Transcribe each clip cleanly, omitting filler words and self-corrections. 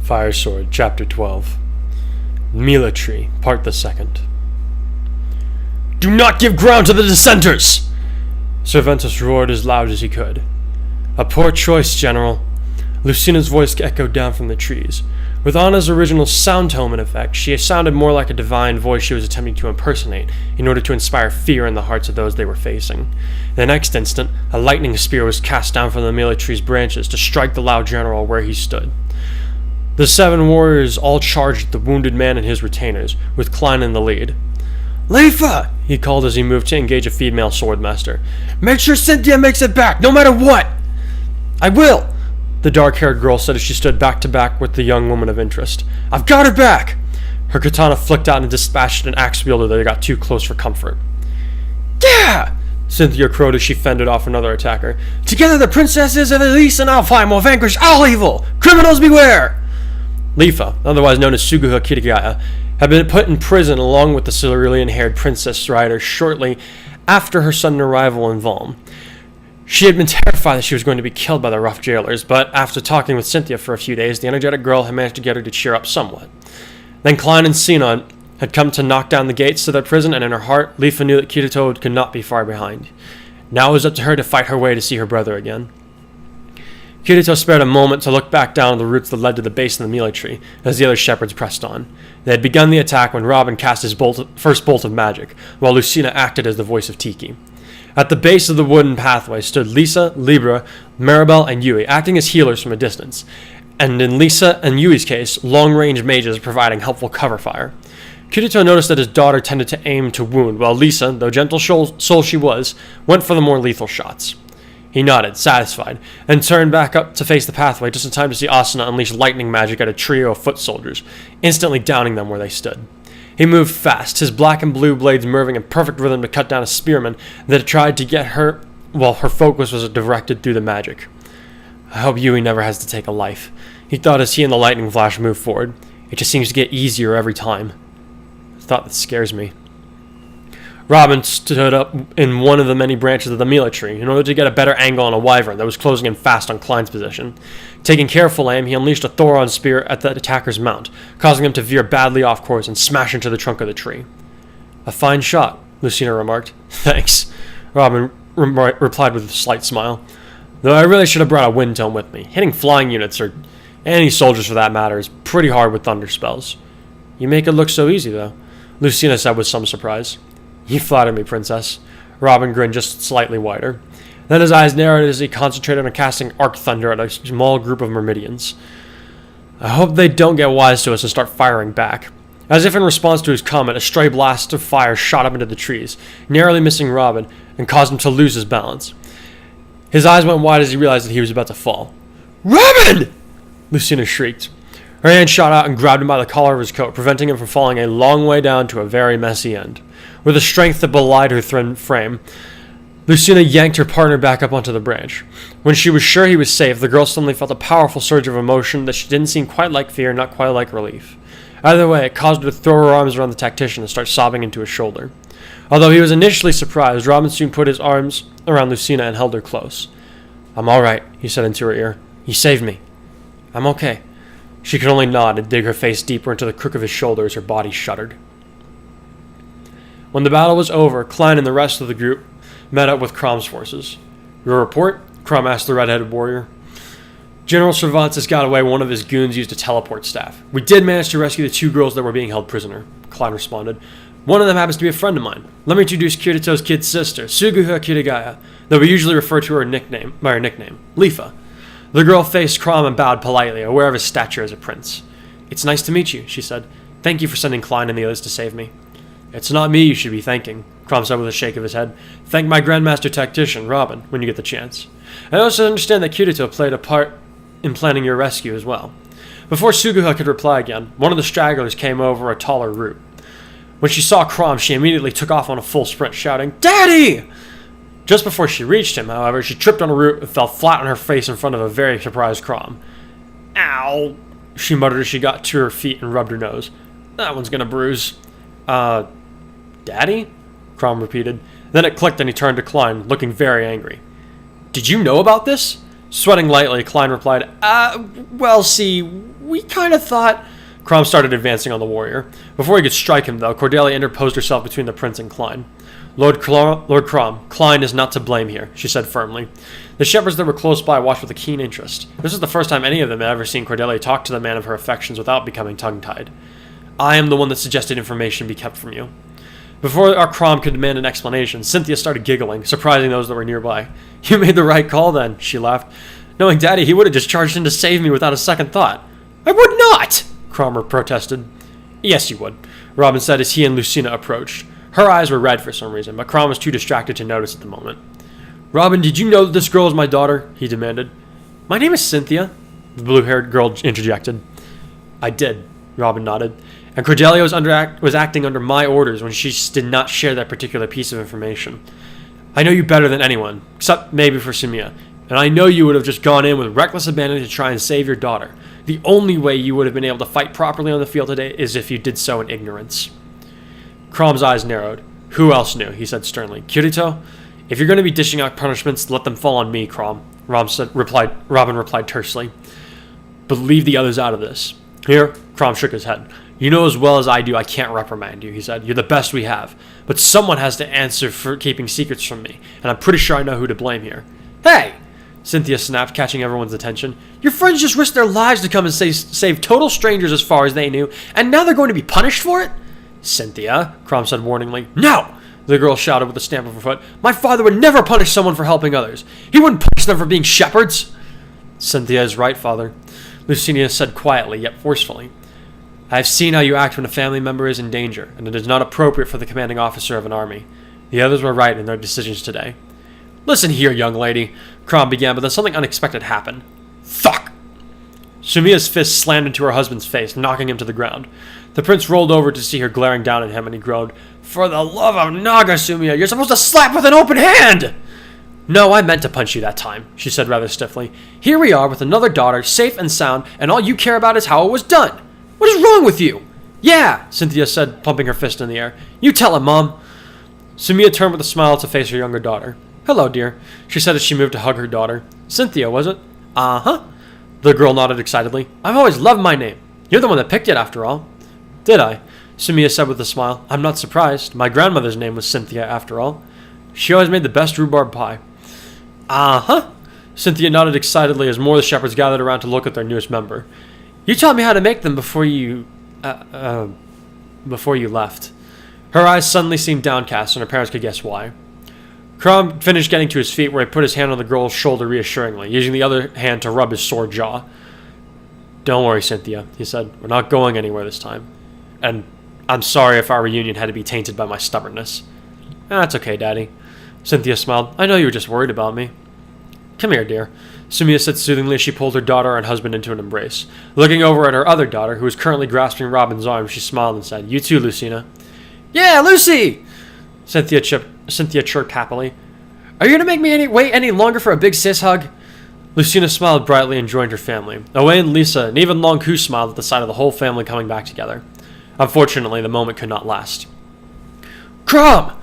Fire Sword, Chapter 12. Mila Tree, Part the Second. "Do not give ground to the dissenters!" Cervantes roared as loud as he could. "A poor choice, General." Lucina's voice echoed down from the trees. With Anna's original sound tone in effect, she sounded more like a divine voice she was attempting to impersonate in order to inspire fear in the hearts of those they were facing. The next instant, a lightning spear was cast down from the Mila tree's branches to strike the loud general where he stood. The 7 warriors all charged at the wounded man and his retainers, with Klein in the lead. "Leifa!" he called as he moved to engage a female swordmaster. "Make sure Cynthia makes it back, no matter what!" "I will!" the dark-haired girl said as she stood back-to-back with the young woman of interest. "I've got her back!" Her katana flicked out and dispatched an axe wielder that got too close for comfort. "Yeah!" Cynthia crowed as she fended off another attacker. "Together the princesses of Elise and Alfheim will vanquish all evil! Criminals beware!" Leifa, otherwise known as Suguha Kirigaya, had been put in prison along with the cerulean-haired princess rider shortly after her sudden arrival in Valm. She had been terrified that she was going to be killed by the rough jailers, but after talking with Cynthia for a few days, the energetic girl had managed to get her to cheer up somewhat. Then Klein and Sinon had come to knock down the gates to their prison, and in her heart, Leifa knew that Kirito could not be far behind. Now it was up to her to fight her way to see her brother again. Kirito spared a moment to look back down the routes that led to the base of the Mila tree, as the other shepherds pressed on. They had begun the attack when Robin cast his first bolt of magic, while Lucina acted as the voice of Tiki. At the base of the wooden pathway stood Lisa, Libra, Maribel, and Yui, acting as healers from a distance, and in Lisa and Yui's case, long-range mages providing helpful cover fire. Kirito noticed that his daughter tended to aim to wound, while Lisa, though gentle soul she was, went for the more lethal shots. He nodded, satisfied, and turned back up to face the pathway just in time to see Asuna unleash lightning magic at a trio of foot soldiers, instantly downing them where they stood. He moved fast, his black and blue blades moving in perfect rhythm to cut down a spearman that had tried to get her while her focus was directed through the magic. "I hope Yui never has to take a life," he thought as he and the lightning flash moved forward. "It just seems to get easier every time. A thought that scares me." Robin stood up in one of the many branches of the Mila tree in order to get a better angle on a wyvern that was closing in fast on Klein's position. Taking careful aim, he unleashed a Thoron spear at the attacker's mount, causing him to veer badly off course and smash into the trunk of the tree. "A fine shot," Lucina remarked. "Thanks," Robin replied with a slight smile. "Though I really should have brought a wind tome with me. Hitting flying units, or any soldiers for that matter, is pretty hard with thunder spells." "You make it look so easy, though," Lucina said with some surprise. "You flatter me, princess." Robin grinned just slightly wider. Then his eyes narrowed as he concentrated on casting Arc Thunder at a small group of Myrmidians. "I hope they don't get wise to us and start firing back." As if in response to his comment, a stray blast of fire shot up into the trees, narrowly missing Robin, and caused him to lose his balance. His eyes went wide as he realized that he was about to fall. "Robin!" Lucina shrieked. Her hand shot out and grabbed him by the collar of his coat, preventing him from falling a long way down to a very messy end. With a strength that belied her thin frame, Lucina yanked her partner back up onto the branch. When she was sure he was safe, the girl suddenly felt a powerful surge of emotion that didn't seem quite like fear, not quite like relief. Either way, it caused her to throw her arms around the tactician and start sobbing into his shoulder. Although he was initially surprised, Robin soon put his arms around Lucina and held her close. "I'm all right," he said into her ear. "You saved me." "I'm okay." She could only nod and dig her face deeper into the crook of his shoulder as her body shuddered. When the battle was over, Klein and the rest of the group met up with Crom's forces. "Your report?" Crom asked the red-headed warrior. "General Cervantes got away when one of his goons used a teleport staff. We did manage to rescue the 2 girls that were being held prisoner," Klein responded. "One of them happens to be a friend of mine. Let me introduce Kirito's kid sister, Suguha Kirigaya, though we usually refer to her by her nickname, Leifa." The girl faced Crom and bowed politely, aware of his stature as a prince. "It's nice to meet you," she said. "Thank you for sending Klein and the others to save me." "It's not me you should be thanking," Crom said with a shake of his head. "Thank my Grandmaster Tactician, Robin, when you get the chance. I also understand that Kirito played a part in planning your rescue as well." Before Suguha could reply again, one of the stragglers came over a taller route. When she saw Crom, she immediately took off on a full sprint, shouting, "Daddy!" Just before she reached him, however, she tripped on a root and fell flat on her face in front of a very surprised Crom. "Ow!" she muttered as she got to her feet and rubbed her nose. "That one's gonna bruise." "Daddy?" Crom repeated. Then it clicked and he turned to Klein, looking very angry. "Did you know about this?" Sweating lightly, Klein replied, well, see, we kind of thought... Crom started advancing on the warrior. Before he could strike him, though, Cordelia interposed herself between the prince and Klein. Lord Crom, Klein is not to blame here, she said firmly. The shepherds that were close by watched with a keen interest. This was the first time any of them had ever seen Cordelia talk to the man of her affections without becoming tongue-tied. I am the one that suggested information be kept from you. Before our Crom could demand an explanation, Cynthia started giggling, surprising those that were nearby. You made the right call then, she laughed. Knowing Daddy, he would have just charged in to save me without a second thought. I would not! Cromer protested. Yes, you would, Robin said as he and Lucina approached. Her eyes were red for some reason, but Crom was too distracted to notice at the moment. Robin, did you know that this girl is my daughter? He demanded. My name is Cynthia, the blue-haired girl interjected. I did, Robin nodded. And Cordelia was acting under my orders when she did not share that particular piece of information. I know you better than anyone, except maybe for Sumia, and I know you would have just gone in with reckless abandon to try and save your daughter. The only way you would have been able to fight properly on the field today is if you did so in ignorance. Crom's eyes narrowed. Who else knew? He said sternly. Kirito? If you're going to be dishing out punishments, let them fall on me, Crom, Robin replied tersely. But leave the others out of this. Here, Crom shook his head. You know as well as I do I can't reprimand you, he said. You're the best we have. But someone has to answer for keeping secrets from me, and I'm pretty sure I know who to blame here. Hey! Cynthia snapped, catching everyone's attention. Your friends just risked their lives to come and save total strangers as far as they knew, and now they're going to be punished for it? Cynthia, Crom said warningly. No! The girl shouted with a stamp of her foot. My father would never punish someone for helping others. He wouldn't punish them for being shepherds. Cynthia is right, father, Lucinia said quietly, yet forcefully. I have seen how you act when a family member is in danger, and it is not appropriate for the commanding officer of an army. The others were right in their decisions today. Listen here, young lady, Crom began, but then something unexpected happened. Fuck! Sumia's fist slammed into her husband's face, knocking him to the ground. The prince rolled over to see her glaring down at him, and he groaned, For the love of Naga, Sumia, you're supposed to slap with an open hand! No, I meant to punch you that time, she said rather stiffly. Here we are with another daughter, safe and sound, and all you care about is how it was done. What is wrong with you? Yeah, Cynthia said, pumping her fist in the air. You tell him, Mom. Sumia turned with a smile to face her younger daughter. Hello, dear, she said as she moved to hug her daughter. Cynthia, was it? Uh-huh. The girl nodded excitedly. I've always loved my name. You're the one that picked it, after all. Did I? Sumia said with a smile. I'm not surprised. My grandmother's name was Cynthia, after all. She always made the best rhubarb pie. Uh-huh. Cynthia nodded excitedly as more of the shepherds gathered around to look at their newest member. You taught me how to make them before you left. Her eyes suddenly seemed downcast, and her parents could guess why. Crom finished getting to his feet, where he put his hand on the girl's shoulder reassuringly, using the other hand to rub his sore jaw. Don't worry, Cynthia, he said. We're not going anywhere this time. And I'm sorry if our reunion had to be tainted by my stubbornness. That's okay, Daddy. Cynthia smiled. I know you were just worried about me. Come here, dear, Sumia said soothingly as she pulled her daughter and husband into an embrace. Looking over at her other daughter, who was currently grasping Robin's arm, she smiled and said, You too, Lucina. Yeah, Lucy! Cynthia chirped happily. Are you going to make me wait any longer for a big sis hug? Lucina smiled brightly and joined her family. Owain, Lisa, and even Long Ku smiled at the sight of the whole family coming back together. Unfortunately, the moment could not last. Crom!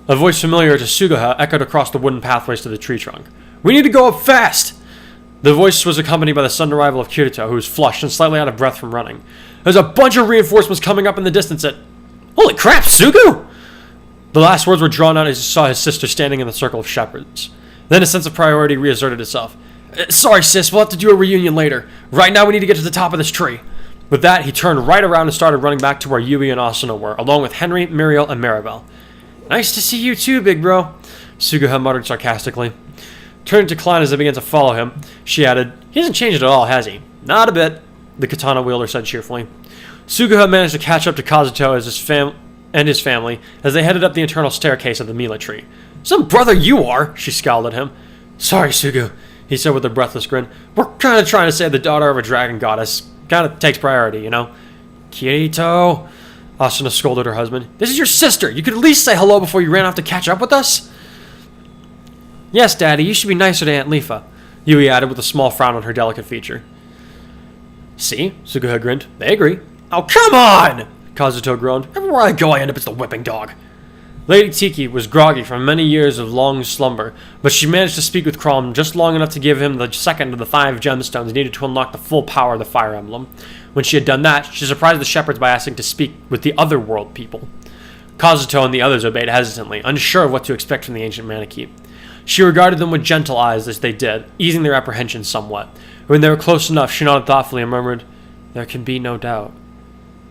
A voice familiar to Suguha echoed across the wooden pathways to the tree trunk. We need to go up fast! The voice was accompanied by the sudden arrival of Kirito, who was flushed and slightly out of breath from running. There's a bunch of reinforcements coming up in the distance at... Holy crap, Sugu! The last words were drawn out as he saw his sister standing in the circle of shepherds. Then a sense of priority reasserted itself. Sorry, sis, we'll have to do a reunion later. Right now we need to get to the top of this tree. With that, he turned right around and started running back to where Yui and Asuna were, along with Henry, Muriel, and Maribel. Nice to see you too, big bro, Suguha muttered sarcastically. Turning to Klein as they began to follow him, she added, He hasn't changed at all, has he? Not a bit, the katana wielder said cheerfully. Suguha managed to catch up to Kazuto and his family as they headed up the internal staircase of the Mila tree. Some brother you are, she scowled at him. Sorry, Sugu, he said with a breathless grin. We're kind of trying to save the daughter of a dragon goddess. Kind of takes priority, you know. Kirito, Asuna scolded her husband. This is your sister. You could at least say hello before you ran off to catch up with us. Yes, Daddy, you should be nicer to Aunt Lifa, Yui added with a small frown on her delicate feature. See, Suguha grinned. They agree. Oh, come on! Kazuto groaned. Everywhere I go, I end up as the whipping dog. Lady Tiki was groggy from many years of long slumber, but she managed to speak with Crom just long enough to give him the second of the 5 gemstones needed to unlock the full power of the fire emblem. When she had done that, she surprised the shepherds by asking to speak with the other world people. Kazuto and the others obeyed hesitantly, unsure of what to expect from the ancient Maneki. She regarded them with gentle eyes as they did, easing their apprehension somewhat. When they were close enough, she nodded thoughtfully and murmured, "There can be no doubt.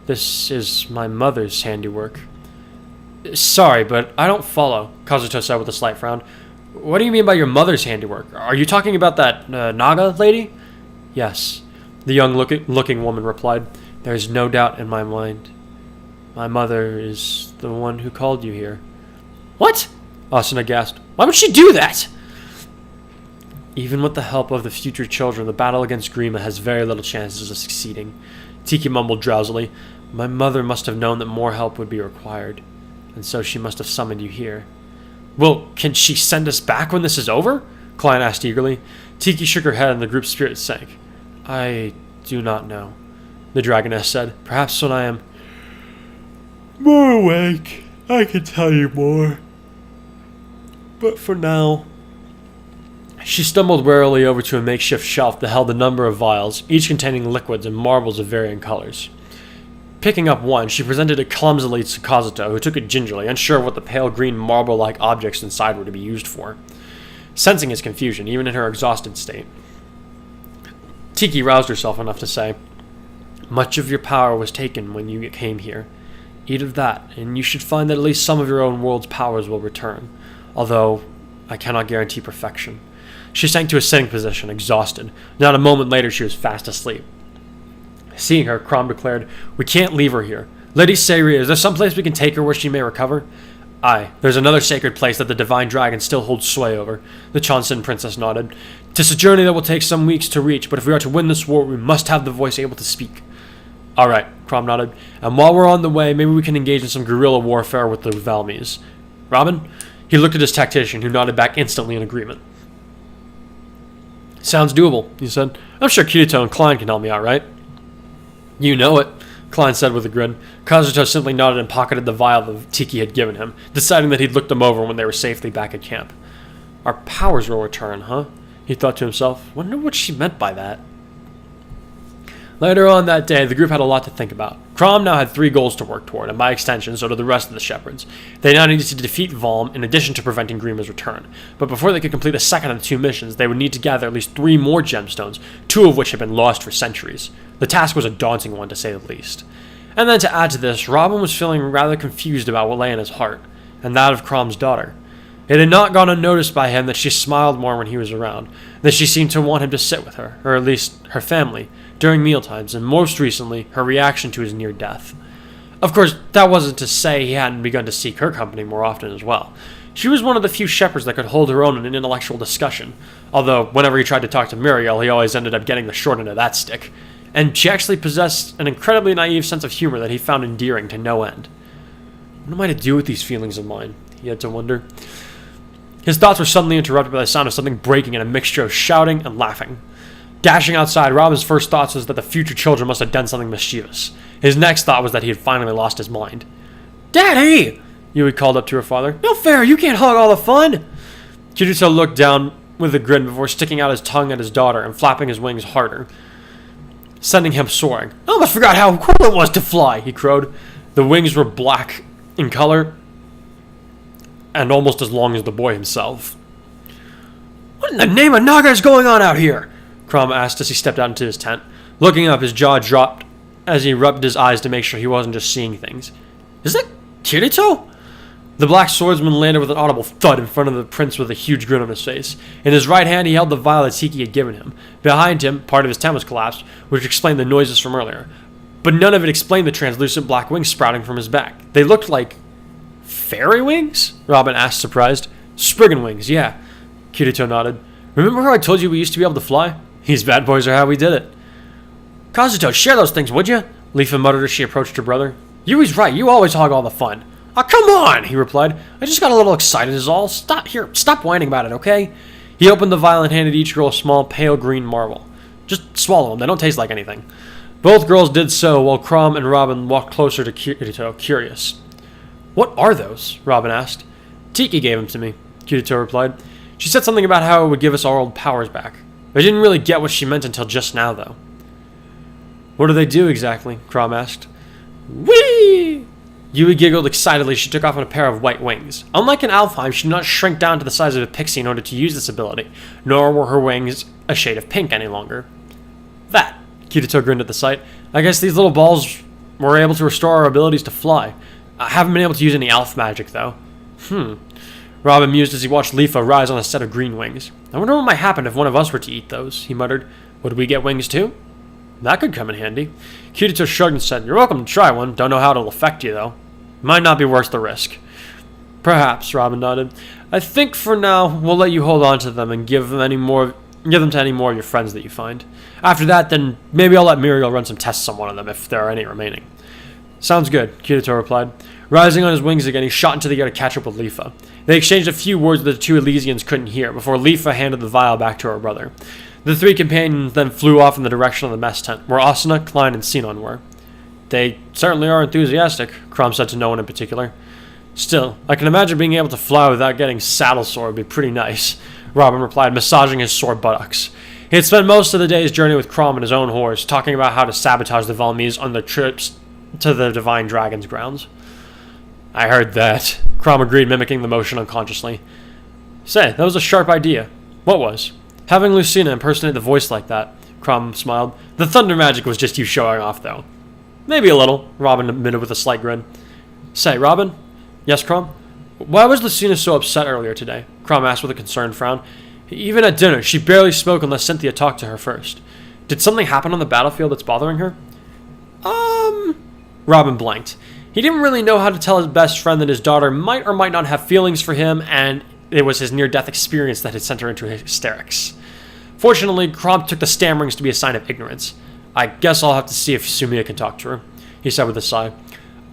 This is my mother's handiwork." "Sorry, but I don't follow," Kazuto said with a slight frown. "What do you mean by your mother's handiwork? Are you talking about that Naga lady?" "Yes," the young-looking woman replied. "There is no doubt in my mind. My mother is the one who called you here." "What?" Asuna gasped. "Why would she do that?" "Even with the help of the future children, the battle against Grima has very little chances of succeeding," Tiki mumbled drowsily. "My mother must have known that more help would be required, and so she must have summoned you here." "Well, can she send us back when this is over?" Klein asked eagerly. Tiki shook her head and the group's spirit sank. "I do not know," the dragoness said. "Perhaps when I am more awake, I can tell you more. But for now..." She stumbled warily over to a makeshift shelf that held a number of vials, each containing liquids and marbles of varying colors. Picking up one, she presented it clumsily to Kazuto, who took it gingerly, unsure what the pale green marble-like objects inside were to be used for. Sensing his confusion, even in her exhausted state, Tiki roused herself enough to say, "Much of your power was taken when you came here. Eat of that, and you should find that at least some of your own world's powers will return, although I cannot guarantee perfection." She sank to a sitting position, exhausted. Not a moment later, she was fast asleep. Seeing her, Crom declared, "We can't leave her here. Lady Sayri, is there some place we can take her where she may recover?" "Aye, there's another sacred place that the Divine Dragon still holds sway over," the Chonsen princess nodded. "'Tis a journey that will take some weeks to reach, but if we are to win this war, we must have the voice able to speak." "All right," Crom nodded. "And while we're on the way, maybe we can engage in some guerrilla warfare with the Valmies. Robin?" He looked at his tactician, who nodded back instantly in agreement. "Sounds doable," he said. "I'm sure Kirito and Klein can help me out, right?" "You know it," Klein said with a grin. Kazuto simply nodded and pocketed the vial that Tiki had given him, deciding that he'd look them over when they were safely back at camp. "Our powers will return, huh?" he thought to himself. "Wonder what she meant by that." Later on that day, the group had a lot to think about. Crom now had 3 goals to work toward, and by extension, so did the rest of the shepherds. They now needed to defeat Valm in addition to preventing Grima's return. But before they could complete a second of the 2 missions, they would need to gather at least 3 more gemstones, 2 of which had been lost for centuries. The task was a daunting one, to say the least. And then to add to this, Robin was feeling rather confused about what lay in his heart, and that of Crom's daughter. It had not gone unnoticed by him that she smiled more when he was around, that she seemed to want him to sit with her, or at least her family, during mealtimes, and most recently, her reaction to his near death. Of course, that wasn't to say he hadn't begun to seek her company more often as well. She was one of the few shepherds that could hold her own in an intellectual discussion, although whenever he tried to talk to Muriel, he always ended up getting the short end of that stick. And she actually possessed an incredibly naive sense of humor that he found endearing to no end. What am I to do with these feelings of mine? He had to wonder. His thoughts were suddenly interrupted by the sound of something breaking in a mixture of shouting and laughing. Dashing outside, Robin's first thoughts was that the future children must have done something mischievous. His next thought was that he had finally lost his mind. "Daddy!" Yui called up to her father. "No fair, you can't hog all the fun!" Kirito looked down with a grin before sticking out his tongue at his daughter and flapping his wings harder, sending him soaring. "I almost forgot how cool it was to fly," he crowed. The wings were black in color and almost as long as the boy himself. "What in the name of Naga is going on out here?" Crom asked as he stepped out into his tent. Looking up, his jaw dropped as he rubbed his eyes to make sure he wasn't just seeing things. "Is that Kirito?" The black swordsman landed with an audible thud in front of the prince with a huge grin on his face. In his right hand, he held the vial that Tiki had given him. Behind him, part of his tent was collapsed, which explained the noises from earlier. But none of it explained the translucent black wings sprouting from his back. They looked like fairy wings? Robin asked, surprised. "Spriggan wings, yeah." Kirito nodded. "Remember how I told you we used to be able to fly? These bad boys are how we did it." "Kazuto, share those things, would you?" Leafa muttered as she approached her brother. "Yui's right, you always hog all the fun." "Oh, come on," he replied. "I just got a little excited is all. Stop whining about it, okay?" He opened the vial and handed each girl a small, pale green marble. "Just swallow them, they don't taste like anything." Both girls did so, while Crom and Robin walked closer to Kirito, curious. What are those? Robin asked. Tiki gave them to me, Kirito replied. She said something about how it would give us our old powers back. I didn't really get what she meant until just now, though. What do they do exactly? Crom asked. Whee! Yui giggled excitedly as she took off on a pair of white wings. Unlike an Alfheim, she did not shrink down to the size of a pixie in order to use this ability, nor were her wings a shade of pink any longer. That, Kirito grinned at the sight. I guess these little balls were able to restore our abilities to fly. I haven't been able to use any elf magic, though. Robin mused as he watched Leafa rise on a set of green wings. I wonder what might happen if one of us were to eat those, he muttered. Would we get wings too? That could come in handy. Kirito shrugged and said, You're welcome to try one. Don't know how it'll affect you, though. Might not be worth the risk. Perhaps, Robin nodded. I think for now, we'll let you hold on to them and give them to any more of your friends that you find. After that, then maybe I'll let Muriel run some tests on one of them if there are any remaining. Sounds good, Kirito replied. Rising on his wings again, he shot into the air to catch up with Leafa. They exchanged a few words that the two Elysians couldn't hear before Leafa handed the vial back to her brother. The three companions then flew off in the direction of the mess tent, where Asuna, Klein, and Sinon were. They certainly are enthusiastic, Crom said to no one in particular. Still, I can imagine being able to fly without getting saddle sore would be pretty nice, Robin replied, massaging his sore buttocks. He had spent most of the day's journey with Crom and his own horse, talking about how to sabotage the Valmese on their trips to the Divine Dragon's grounds. I heard that, Crom agreed, mimicking the motion unconsciously. Say, that was a sharp idea. What was? Having Lucina impersonate the voice like that, Crom smiled. The thunder magic was just you showing off, though. Maybe a little, Robin admitted with a slight grin. Say, Robin? Yes, Crom? Why was Lucina so upset earlier today? Crom asked with a concerned frown. Even at dinner, she barely spoke unless Cynthia talked to her first. Did something happen on the battlefield that's bothering her? Robin blanked. He didn't really know how to tell his best friend that his daughter might or might not have feelings for him, and it was his near-death experience that had sent her into hysterics. Fortunately, Crom took the stammerings to be a sign of ignorance. I guess I'll have to see if Sumiya can talk to her, he said with a sigh.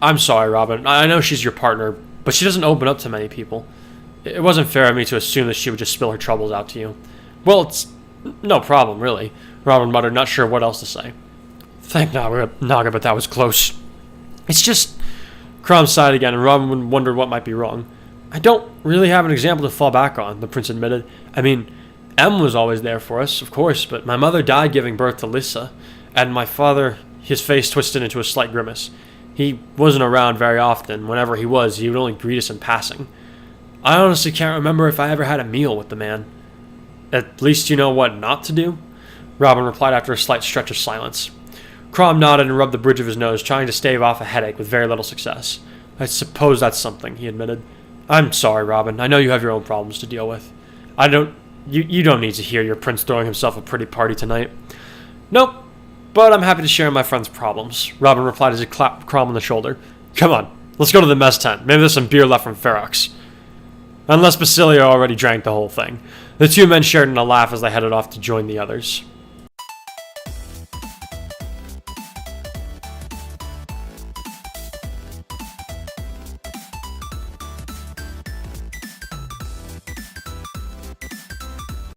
I'm sorry, Robin. I know she's your partner, but she doesn't open up to many people. It wasn't fair of me to assume that she would just spill her troubles out to you. Well, it's no problem, really, Robin muttered, not sure what else to say. Thank Naga, but that was close. It's just... Crom sighed again, and Robin wondered what might be wrong. I don't really have an example to fall back on, the prince admitted. I mean, Em was always there for us, of course, but my mother died giving birth to Lissa, and my father, his face twisted into a slight grimace. He wasn't around very often. Whenever he was, he would only greet us in passing. I honestly can't remember if I ever had a meal with the man. At least you know what not to do? Robin replied after a slight stretch of silence. Crom nodded and rubbed the bridge of his nose, trying to stave off a headache with very little success. I suppose that's something, he admitted. I'm sorry, Robin. I know you have your own problems to deal with. You don't need to hear your prince throwing himself a pretty party tonight. Nope, but I'm happy to share my friend's problems, Robin replied as he clapped Crom on the shoulder. Come on, let's go to the mess tent. Maybe there's some beer left from Ferox. Unless Basilia already drank the whole thing. The two men shared in a laugh as they headed off to join the others.